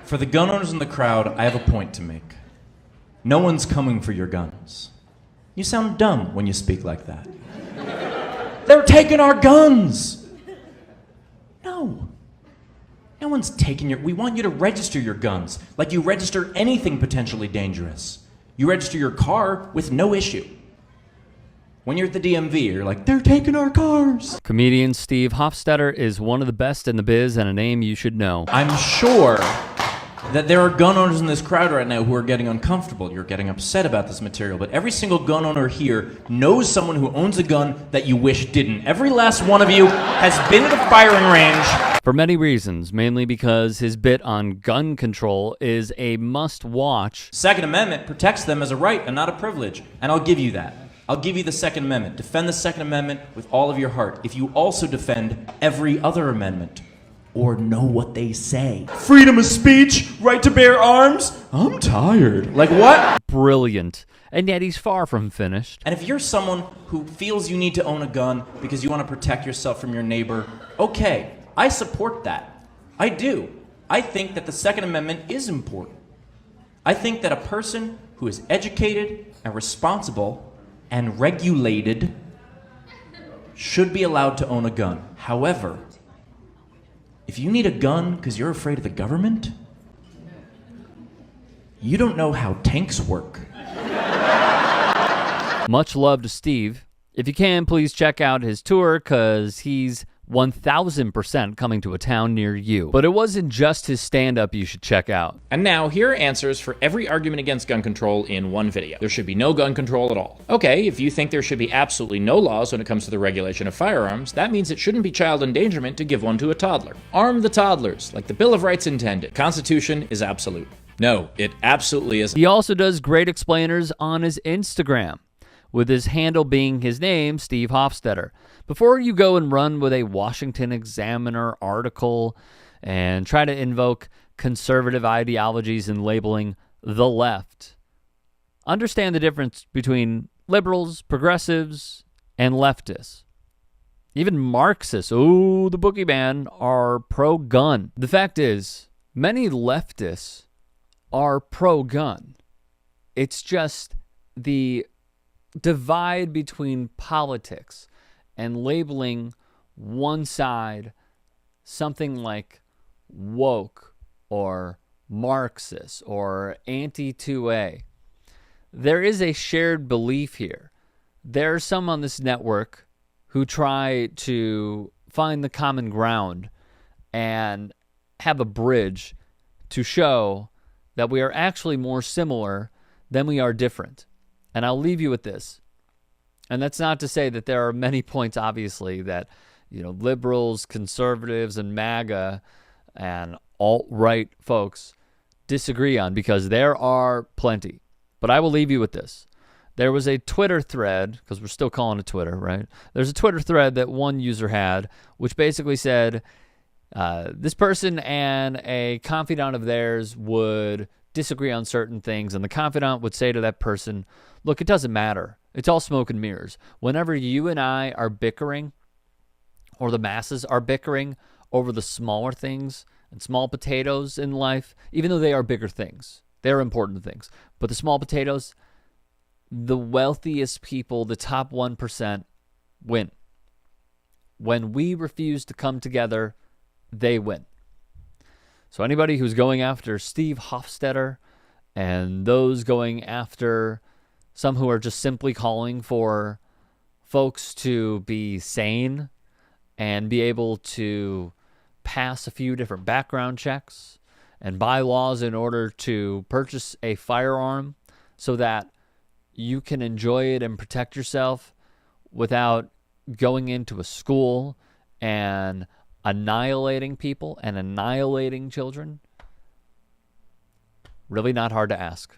For the gun owners in the crowd, I have a point to make. No one's coming for your guns. You sound dumb when you speak like that. They're taking our guns! No. No one's taking your... We want you to register your guns like you register anything potentially dangerous. You register your car with no issue. When you're at the DMV, you're like, they're taking our cars. Comedian Steve Hoffstetter is one of the best in the biz and a name you should know. I'm sure that there are gun owners in this crowd right now who are getting uncomfortable. You're getting upset about this material, but every single gun owner here knows someone who owns a gun that you wish didn't. Every last one of you has been at a firing range. For many reasons, mainly because his bit on gun control is a must-watch. Second Amendment protects them as a right and not a privilege, and I'll give you that. I'll give you the Second Amendment. Defend the Second Amendment with all of your heart. If you also defend every other amendment, or know what they say. Freedom of speech, right to bear arms. I'm tired. Like what? Brilliant. And yet he's far from finished. And if you're someone who feels you need to own a gun because you want to protect yourself from your neighbor, okay, I support that. I do. I think that the Second Amendment is important. I think that a person who is educated and responsible and regulated should be allowed to own a gun. However, if you need a gun because you're afraid of the government, you don't know how tanks work. Much love to Steve. If you can, please check out his tour because he's 1000% coming to a town near you. But it wasn't just his stand-up you should check out. And now, here are answers for every argument against gun control in one video. There should be no gun control at all. Okay, if you think there should be absolutely no laws when it comes to the regulation of firearms, that means it shouldn't be child endangerment to give one to a toddler. Arm the toddlers, like the Bill of Rights intended. Constitution is absolute. No, it absolutely isn't. He also does great explainers on his Instagram, with his handle being his name, Steve Hoffstetter. Before you go and run with a Washington Examiner article and try to invoke conservative ideologies and labeling the left, understand the difference between liberals, progressives, and leftists. Even Marxists, oh, the boogeyman, are pro-gun. The fact is, many leftists are pro-gun. It's just the divide between politics and labeling one side something like woke or Marxist or anti-2A. There is a shared belief here. There are some on this network who try to find the common ground and have a bridge to show that we are actually more similar than we are different. And I'll leave you with this. And that's not to say that there are many points, obviously, that, you know, liberals, conservatives, and MAGA and alt-right folks disagree on, because there are plenty. But I will leave you with this. There was a Twitter thread, because we're still calling it Twitter, right? There's a Twitter thread that one user had, which basically said this person and a confidant of theirs would disagree on certain things, and the confidant would say to that person, look, it doesn't matter. It's all smoke and mirrors. Whenever you and I are bickering, or the masses are bickering over the smaller things and small potatoes in life, even though they are bigger things, they're important things, but the small potatoes, the wealthiest people, the top 1%, win. When we refuse to come together, they win. So anybody who's going after Steve Hoffstetter and those going after some who are just simply calling for folks to be sane and be able to pass a few different background checks and bylaws in order to purchase a firearm so that you can enjoy it and protect yourself without going into a school and annihilating people and annihilating children, really not hard to ask.